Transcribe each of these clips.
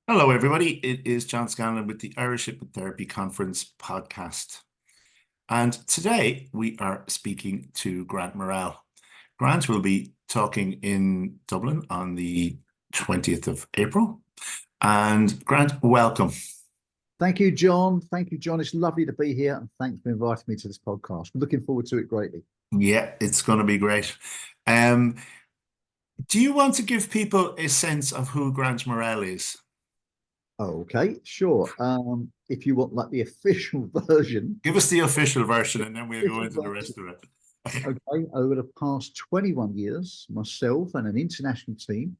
Hello, everybody. It is John Scanlon with the Irish Hypnotherapy Conference podcast. And today we are speaking to Grant Murrell. Grant will be talking in Dublin on the 20th of April. And Grant, welcome. Thank you, John. Thank you, John. It's lovely to be here, and thanks for inviting me to this podcast. I'm looking forward to it greatly. Yeah, it's going to be great. Um, do you want to give people a sense of who Grant Murrell is? Okay, sure. If you want like the official version, Give us the official version and then we'll go official into the version. rest of it. Okay, over the past 21 years, myself and an international team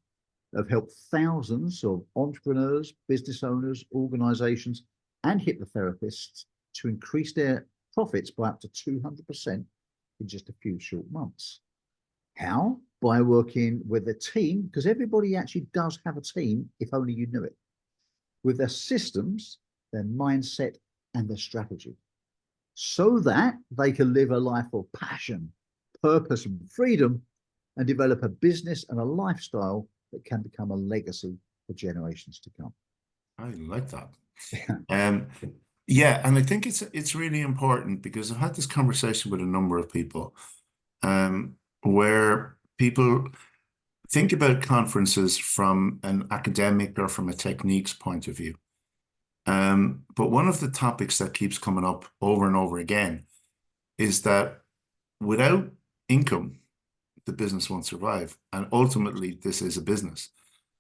have helped thousands of entrepreneurs, business owners, organizations, and hypnotherapists to increase their profits by up to 200% in just a few short months. How? By working with a team, because everybody actually does have a team, if only you knew it, with their systems, their mindset, and their strategy, so that they can live a life of passion, purpose, and freedom, and develop a business and a lifestyle that can become a legacy for generations to come. I like that. Um, yeah, and I think it's really important because I've had this conversation with a number of people, where people think about conferences from an academic or from a techniques point of view. But one of the topics that keeps coming up over and over again is that without income, the business won't survive. And ultimately, this is a business.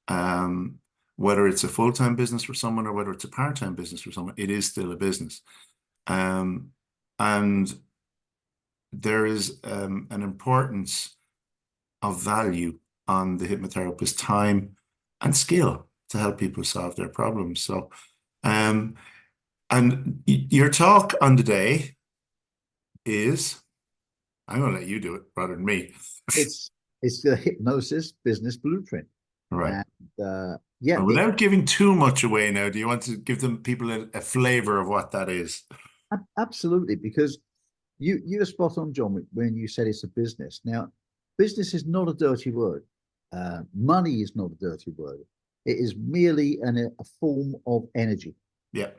Whether it's a full-time business for someone or whether it's a part-time business for someone, it is still a business. And there is an importance of value on the hypnotherapist's time and skill to help people solve their problems. So, and your talk on the day is, I'm going to let you do it rather than me. It's the hypnosis business blueprint. Right. And yeah, well, without giving too much away now, do you want to give people a flavor of what that is? Absolutely, because you're spot on, John, when you said it's a business. Now, business is not a dirty word. Money is not a dirty word. It is merely a form of energy. Yeah.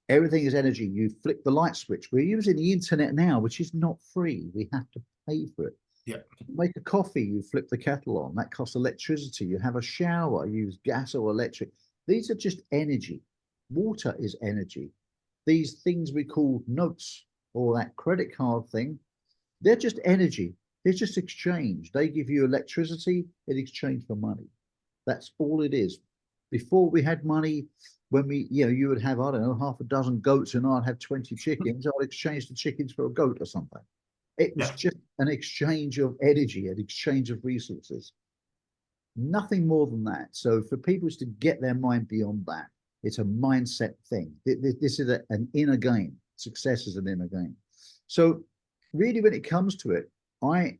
Everything is energy. You flick the light switch. We're using the internet now, which is not free. We have to pay for it. Yeah. Make a coffee, you flip the kettle on. That costs electricity. You have a shower, you use gas or electric. These are just energy. Water is energy. These things we call notes or that credit card thing, they're just energy. They're just exchange. They give you electricity in exchange for money. That's all it is. Before we had money, when you would have, I don't know, half a dozen goats and I'd have 20 chickens, I'd exchange the chickens for a goat or something. It was just an exchange of energy, an exchange of resources. Nothing more than that. So for people to get their mind beyond that, it's a mindset thing. This is an inner game. Success is an inner game. So really, when it comes to it, I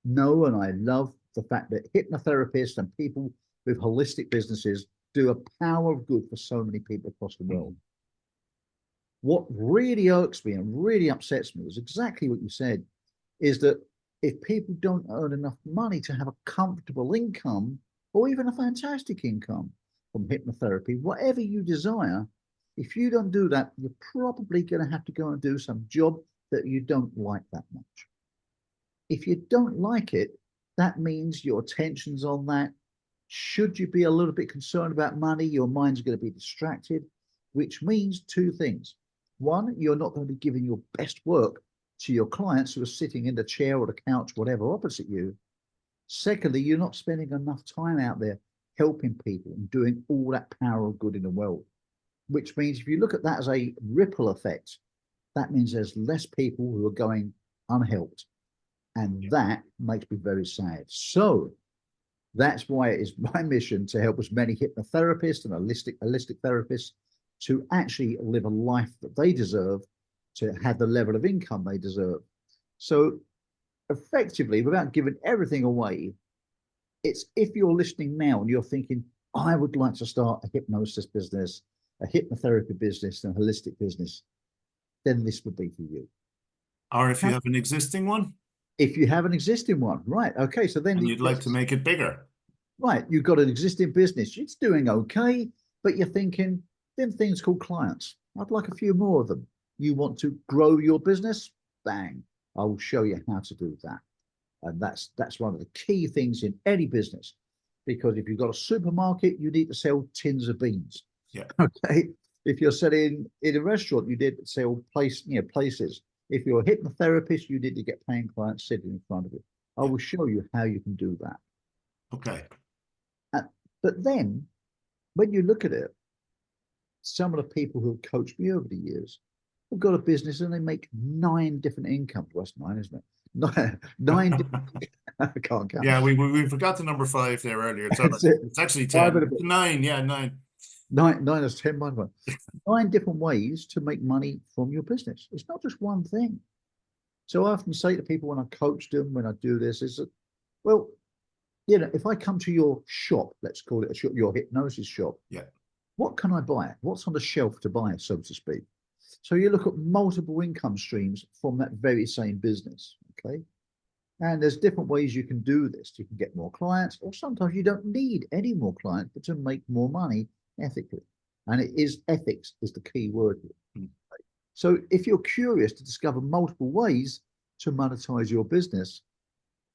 know and I love the fact that hypnotherapists and people with holistic businesses do a power of good for so many people across the world. What really irks me and really upsets me is exactly what you said, is that if people don't earn enough money to have a comfortable income or even a fantastic income from hypnotherapy, whatever you desire, if you don't do that, you're probably going to have to go and do some job that you don't like that much. If you don't like it, that means your attention's on that. Should you be a little bit concerned about money, your mind's going to be distracted, which means two things. One, you're not going to be giving your best work to your clients who are sitting in the chair or the couch, whatever, opposite you. Secondly, you're not spending enough time out there helping people and doing all that power of good in the world, which means if you look at that as a ripple effect, that means there's less people who are going unhelped. And that makes me very sad. So that's why it is my mission to help as many hypnotherapists and holistic therapists to actually live a life that they deserve, to have the level of income they deserve. So effectively, without giving everything away, it's if you're listening now and you're thinking, I would like to start a hypnosis business, a hypnotherapy business, and a holistic business, then this would be for you. Or if you have an existing one? If you have an existing one, right. Okay, so then and you'd like to make it bigger. Right, you've got an existing business. It's doing okay. but you're thinking, then things called clients. I'd like a few more of them. You want to grow your business? Bang. I will show you how to do that. And that's one of the key things in any business. Because if you've got a supermarket, you need to sell tins of beans. Yeah. Okay. If you're selling in a restaurant, you need to sell places. If you're a hypnotherapist, you need to get paying clients sitting in front of you. I will show you how you can do that. Okay. But then when you look at it, some of the people who have coached me over the years have got a business and they make 9 different incomes. Well, that's 9, isn't it? Nine different, I can't count. Yeah, we forgot the number 5 there earlier. It's, That's it. it's actually 5 10. and a bit. 9, yeah, 9. 9 is 10, 9 different ways to make money from your business. It's not just one thing. So I often say to people when I coach them, when I do this, is that, well, if I come to your shop, let's call it a shop, your hypnosis shop, Yeah. what can I buy? What's on the shelf to buy, so to speak? So you look at multiple income streams from that very same business, okay? And there's different ways you can do this. You can get more clients, or sometimes you don't need any more clients, but to make more money ethically. And ethics is the key word here. Mm. So if you're curious to discover multiple ways to monetize your business,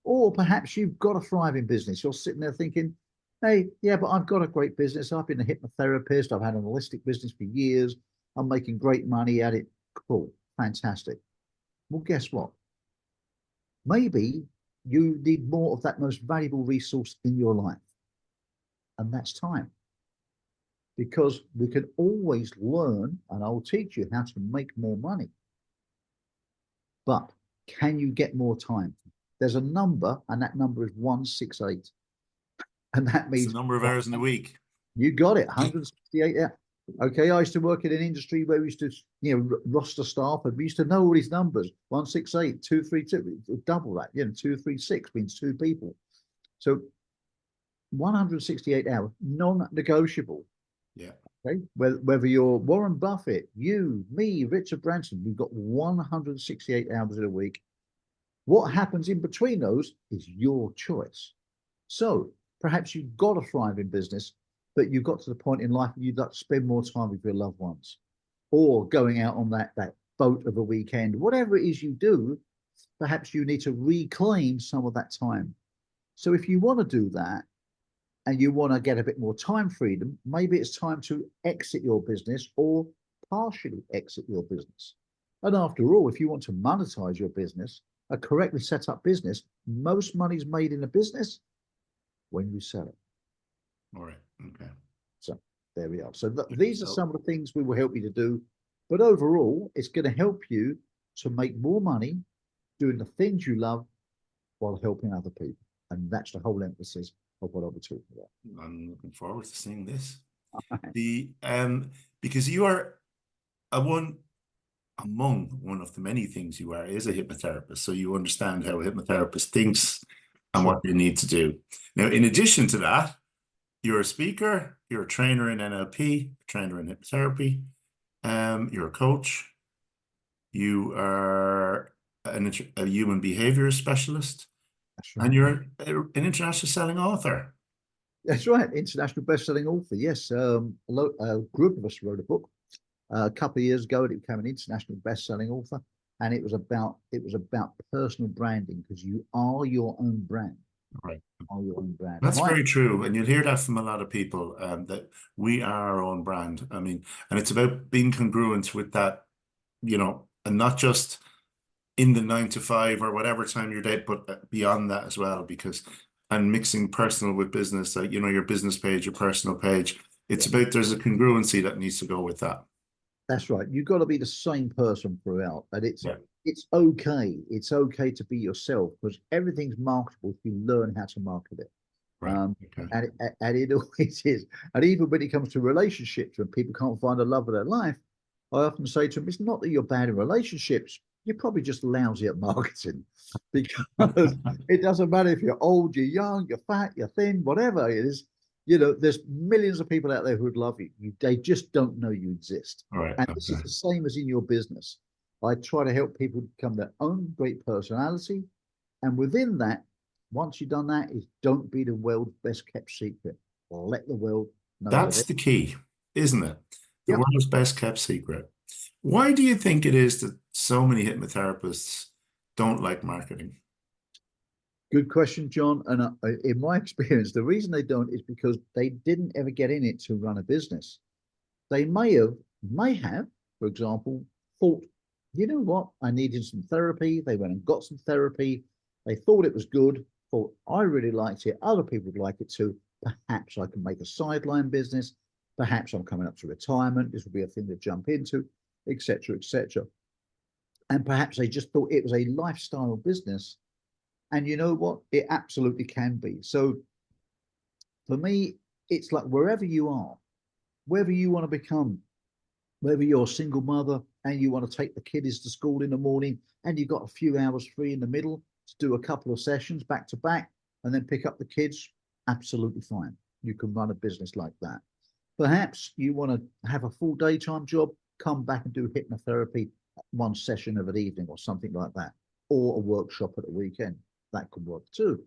or perhaps you've got a thriving business, you're sitting there thinking, hey, yeah, but I've got a great business. I've been a hypnotherapist. I've had an holistic business for years. I'm making great money at it. Cool. Fantastic. Well, guess what? Maybe you need more of that most valuable resource in your life. And that's time. Because we can always learn, and I'll teach you how to make more money. But can you get more time? There's a number, and that number is 168. And that It's the means number of hours in the week. you got it, 168. Yeah. Okay, I used to work in an industry where we used to, roster staff, and we used to know all these numbers: 168, 232, double that. 236 means 2 people. So 168 hours, non-negotiable. Yeah. Okay, whether you're Warren Buffett, you, me, Richard Branson, you've got 168 hours in a week. What happens in between those is your choice. So perhaps you've got a thriving business, but you've got to the point in life where you'd like to spend more time with your loved ones, or going out on that boat of a weekend. Whatever it is you do, perhaps you need to reclaim some of that time. So if you want to do that, and you want to get a bit more time freedom, maybe it's time to exit your business or partially exit your business. And after all, if you want to monetize your business, a correctly set up business, most money's made in a business when you sell it. All right. Okay. So there we are. So these are some of the things we will help you to do. But overall, it's going to help you to make more money doing the things you love while helping other people. And that's the whole emphasis of what I'll be talking about. I'm looking forward to seeing this. Because you are among one of the many things you are is a hypnotherapist. So you understand how a hypnotherapist thinks and what they need to do. Now, in addition to that, you're a speaker, you're a trainer in NLP, trainer in hypnotherapy, you're a coach, you are a human behavior specialist, Right. and you're an international selling author. That's right, international best-selling author. Yes, a group of us wrote a book a couple of years ago, and it became an international best-selling author. And it was about personal branding, because you are your own brand. Right. Are your own brand. That's very true, and you'll hear that from a lot of people, that we are our own brand. I mean, and it's about being congruent with that, and not just in the 9 to 5 or whatever time you're dead, but beyond that as well, and mixing personal with business, like, your business page, your personal page. It's about, there's a congruency that needs to go with that. That's right. You've got to be the same person throughout, and it's okay. It's okay to be yourself, because everything's marketable if you learn how to market it. Right. And it always is. And even when it comes to relationships, when people can't find the love of their life, I often say to them, it's not that you're bad in relationships. You're probably just lousy at marketing, because it doesn't matter if you're old, you're young, you're fat, you're thin, whatever it is. There's millions of people out there who would love you. They just don't know you exist. Right. And this is the same as in your business. I try to help people become their own great personality. And within that, once you've done that, is don't be the world's best kept secret. Let the world know. That's the key. isn't it? The Yep. world's best kept secret. Why do you think it is that so many hypnotherapists don't like marketing? Good question, John. And in my experience, the reason they don't is because they didn't ever get in it to run a business. They may have, for example, thought, you know what, I needed some therapy. They went and got some therapy. They thought it was good, thought I really liked it. Other people would like it too. Perhaps I can make a sideline business. Perhaps I'm coming up to retirement. This would be a thing to jump into, etc., etc. And perhaps they just thought it was a lifestyle business. And you know what? It absolutely can be. So for me, it's like wherever you are, wherever you want to become, whether you're a single mother and you want to take the kiddies to school in the morning and you've got a few hours free in the middle to do a couple of sessions back to back and then pick up the kids, absolutely fine. You can run a business like that. Perhaps you want to have a full daytime job, come back and do hypnotherapy one session of an evening or something like that, or a workshop at the weekend. That could work too.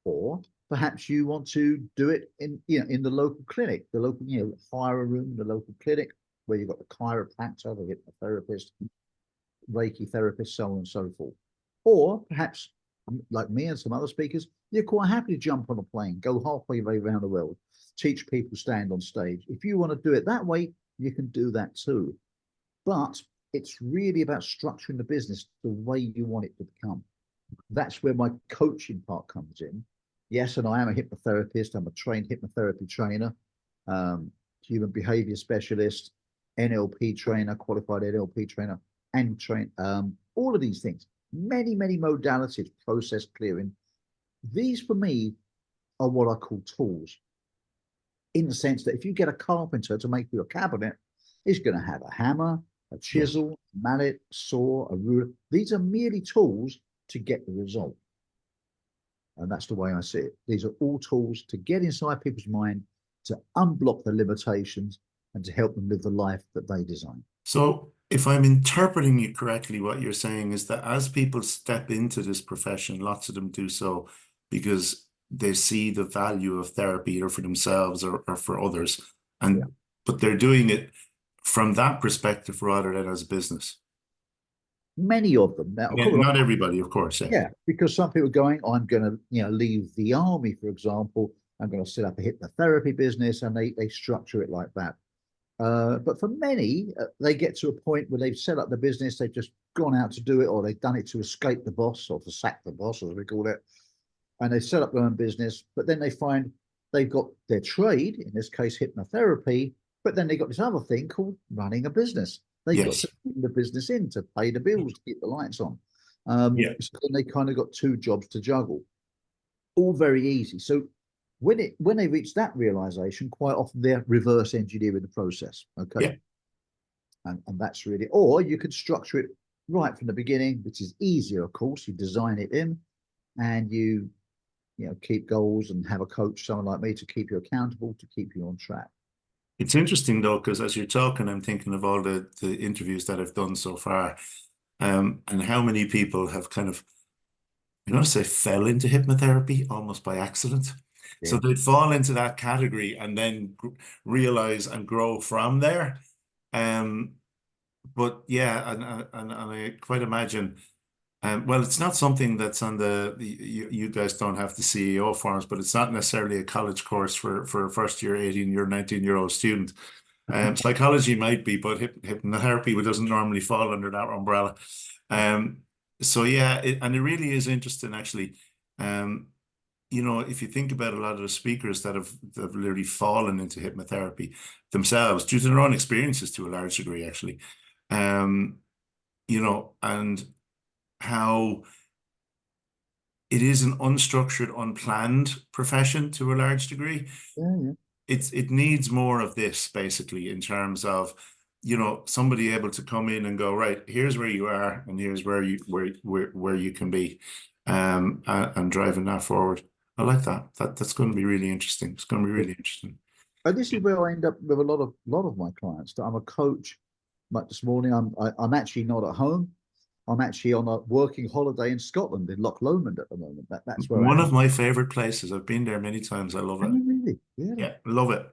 Or perhaps you want to do it in the local clinic, the local, hire a room in the local clinic where you've got the chiropractor, the hypnotherapist, Reiki therapist, so on and so forth. Or perhaps, like me and some other speakers, you're quite happy to jump on a plane, go halfway around the world, teach people stand on stage. If you want to do it that way, you can do that too. But it's really about structuring the business the way you want it to become. That's where my coaching part comes in. Yes, and I am a hypnotherapist. I'm a trained hypnotherapy trainer, human behavior specialist, NLP trainer, qualified NLP trainer, and train all of these things. Many, many modalities, process clearing. These for me are what I call tools, in the sense that if you get a carpenter to make you a cabinet, he's going to have a hammer, a chisel, a mallet, a saw, a ruler. These are merely tools to get the result. And that's the way I see it. These are all tools to get inside people's mind, to unblock the limitations and to help them live the life that they design. So, if I'm interpreting you correctly, what you're saying is that as people step into this profession, lots of them do so because they see the value of therapy either for themselves or for others. Yeah. But they're doing it from that perspective rather than as a business. Many of them. Now, of course, Not everybody, of course. yeah, because some people are going, I'm going to, leave the army, for example. I'm going to set up a hypnotherapy business, and they structure it like that. But for many, they get to a point where they've set up the business, they've just gone out to do it, or they've done it to escape the boss or to sack the boss, as we call it. And they set up their own business, but then they find they've got their trade, in this case, hypnotherapy, but then they got this other thing called running a business. They've got Yes. to keep the business in to pay the bills, to keep the lights on. Yeah. So then they kind of got two jobs to juggle, all very easy. So when they reach that realization, quite often they're reverse engineering the process. Okay. Yeah. And that's really, or you could structure it right from the beginning, which is easier, of course. You design it in and you keep goals and have a coach, someone like me, to keep you accountable, to keep you on track. It's interesting though, because as you're talking, I'm thinking of all the interviews that I've done so far, and how many people have kind of, I'm going to say, fell into hypnotherapy almost by accident. So Yeah. they'd fall into that category and then realize and grow from there. Um, but yeah, and I quite imagine. Well, it's not something that's on you guys don't have the CEO forms, but it's not necessarily a college course for a first year, 18-year, 19-year-old student. Psychology might be, but hypnotherapy doesn't normally fall under that umbrella. So yeah, and it really is interesting actually. If you think about a lot of the speakers that have literally fallen into hypnotherapy themselves due to their own experiences to a large degree, actually. And how it is an unstructured, unplanned profession to a large degree. Yeah. It needs more of this basically in terms of, somebody able to come in and go, right, here's where you are and here's where you can be, and driving that forward. I like that. That's going to be really interesting. It's going to be really interesting. And this is where I end up with a lot of my clients. That I'm a coach. Like this morning, I'm actually not at home. I'm actually on a working holiday in Scotland, in Loch Lomond at the moment. That's where I One am. of my favorite places. I've been there many times. I love Are it. you really? Yeah. Yeah, love it.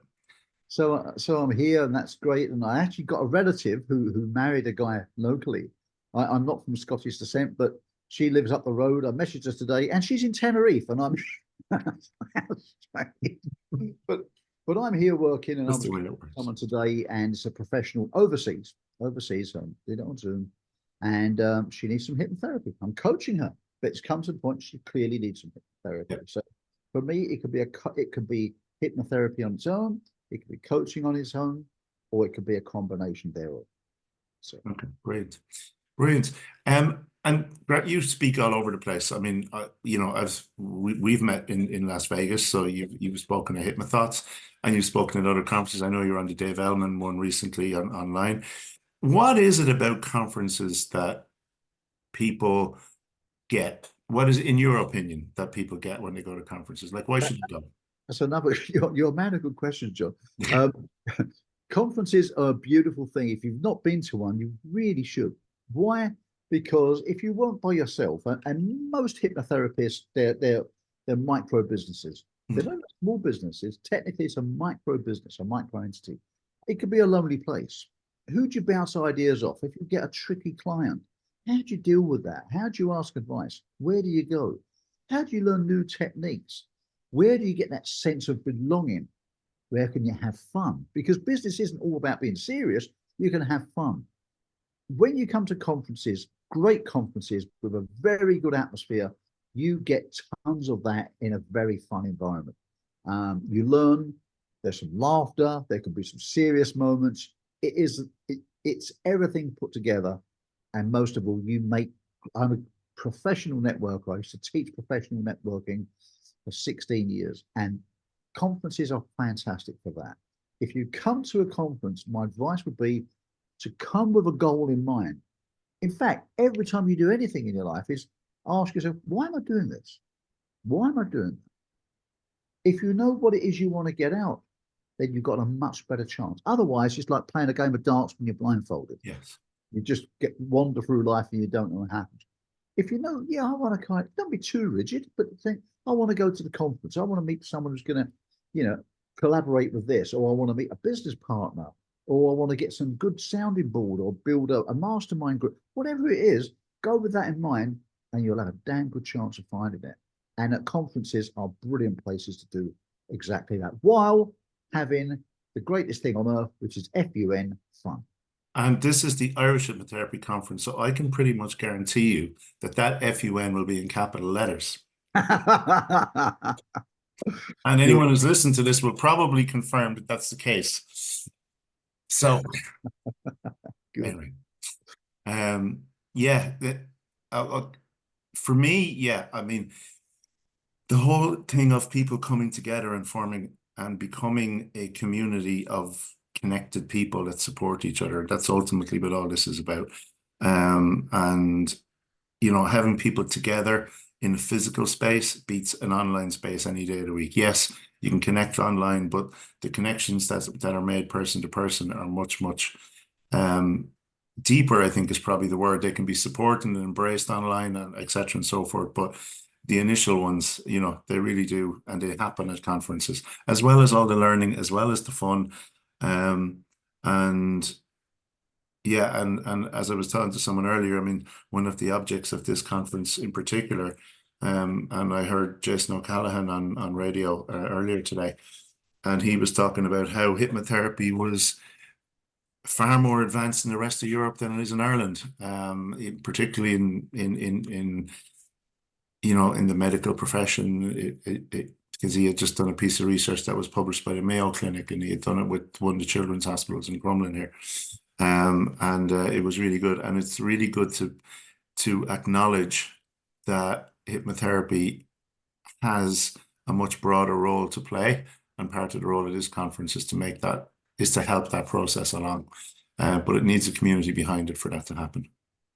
So I'm here, and that's great. And I actually got a relative who married a guy locally. I'm not from Scottish descent, but she lives up the road. I messaged her today, and she's in Tenerife, and I'm but I'm here working, and I That's was the way it works. someone today, and it's a professional overseas, did it on Zoom, and she needs some hypnotherapy. I'm coaching her, but it's come to the point she clearly needs some Yeah. hypnotherapy. So for me, it could be hypnotherapy on its own, it could be coaching on its own, or it could be a combination thereof. So Okay, great. Brilliant. And Brett, you speak all over the place. I mean, we've met in Las Vegas, so you've spoken at Hypnothoughts, and you've spoken at other conferences. I know you're on the Dave Ellman one recently online. What is it about conferences that people get? What is it, in your opinion, that people get when they go to conferences? Like, why that, should you go? that's another. You're a man of good questions, John. Um, Conferences are a beautiful thing. If you've not been to one, you really should. Why? Because if you weren't by yourself, and most hypnotherapists, they're micro businesses. They're not small businesses. Technically, it's a micro business, a micro entity. It could be a lonely place. Who'd you bounce ideas off if you get a tricky client? How do you deal with that? How do you ask advice? Where do you go? How do you learn new techniques? Where do you get that sense of belonging? Where can you have fun? Because business isn't all about being serious. You can have fun. When you come to conferences, great conferences with a very good atmosphere, you get tons of that in a very fun environment. You learn, there's some laughter, there can be some serious moments. It's everything put together. And most of all, I'm a professional networker. I used to teach professional networking for 16 years, and conferences are fantastic for that. If you come to a conference, my advice would be to come with a goal in mind. In fact, every time you do anything in your life, is ask yourself, why am I doing this? Why am I doing that? If you know what it is you want to get out, then you've got a much better chance. Otherwise, it's like playing a game of darts when you're blindfolded. Yes. You just wander through life and you don't know what happens. If you know, yeah, I want to don't be too rigid, but think, I want to go to the conference. I want to meet someone who's going to, you know, collaborate with this, or I want to meet a business partner, or I want to get some good sounding board, or build a mastermind group. Whatever it is, go with that in mind, and you'll have a damn good chance of finding it. And at conferences are brilliant places to do exactly that, while having the greatest thing on earth, which is fun. And this is the Irish Hypnotherapy Conference, so I can pretty much guarantee you that that FUN will be in capital letters. And Good. anyone who's listened to this will probably confirm that that's the case. So, Good. anyway, yeah, for me, yeah, I mean, the whole thing of people coming together and forming and becoming a community of connected people that support each other, that's ultimately what all this is about. And having people together in a physical space beats an online space any day of the week. Yes, you can connect online, but the connections that are made person to person are much, much deeper, I think is probably the word. They can be supported and embraced online, and etc. and so forth. But the initial ones, they really do, and they happen at conferences, as well as all the learning, as well as the fun. And yeah, and as I was talking to someone earlier, I mean, one of the objects of this conference in particular, and I heard Jason O'Callaghan on radio earlier today, and he was talking about how hypnotherapy was far more advanced in the rest of Europe than it is in Ireland, particularly in the medical profession. Because he had just done a piece of research that was published by the Mayo Clinic, and he had done it with one of the children's hospitals in Crumlin here. And it was really good. And it's really good to acknowledge that hypnotherapy has a much broader role to play. And part of the role of this conference is to help that process along. But it needs a community behind it for that to happen.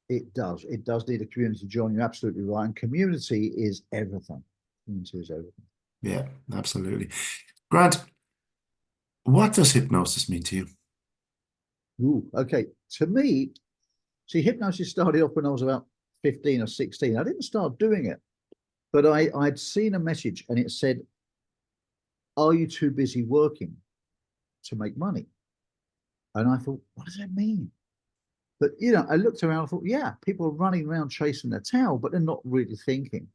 It does. It does need a community, John. You're absolutely right. And community is everything. Community is everything. Yeah, absolutely. Grant, what does hypnosis mean to you? Ooh, okay. To me, see, hypnosis started off when I was about 15 or 16. I didn't start doing it, but I'd seen a message and it said, "Are you too busy working?" to make money. And I thought, what does that mean? But, I looked around, I thought, yeah, people are running around chasing their tail, but they're not really thinking.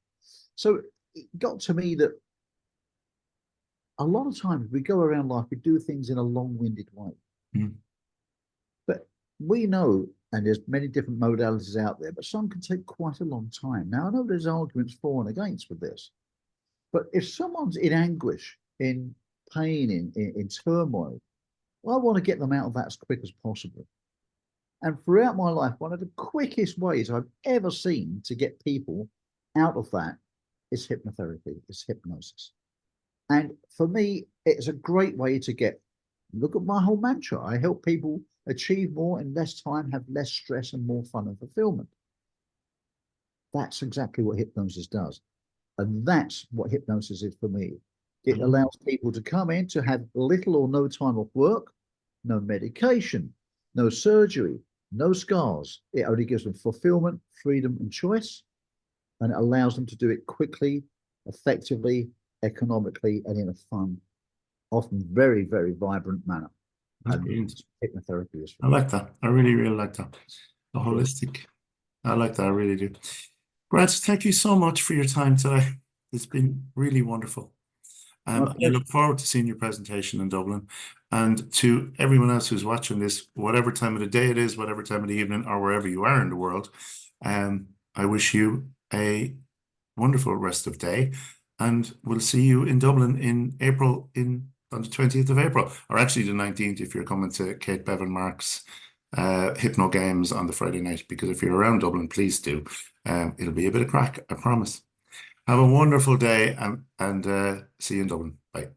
So it got to me that a lot of times we go around life, we do things in a long-winded way. Mm. But we know, and there's many different modalities out there, but some can take quite a long time. Now, I know there's arguments for and against with this, but if someone's in anguish, in pain, in turmoil, well, I want to get them out of that as quick as possible. And throughout my life, one of the quickest ways I've ever seen to get people out of that is hypnotherapy, is hypnosis. And for me, it's a great way to look at my whole mantra. I help people achieve more in less time, have less stress and more fun and fulfillment. That's exactly what hypnosis does. And that's what hypnosis is for me. It allows people to come in to have little or no time off work, no medication, no surgery, no scars. It only gives them fulfillment, freedom, and choice. And it allows them to do it quickly, effectively, economically, and in a fun, often very, very vibrant manner. That's And brilliant. hypnotherapy is. I like that. I really, really like that. The holistic. I like that. I really do. Grant, thank you so much for your time today. It's been really wonderful. I look forward to seeing your presentation in Dublin. And to everyone else who's watching this, whatever time of the day it is, whatever time of the evening, or wherever you are in the world, I wish you a wonderful rest of day. And we'll see you in Dublin in April, on the 20th of April, or actually the 19th if you're coming to Kate Bevan Mark's Hypno Games on the Friday night, because if you're around Dublin, please do. It'll be a bit of crack, I promise. Have a wonderful day and see you in Dublin. Bye.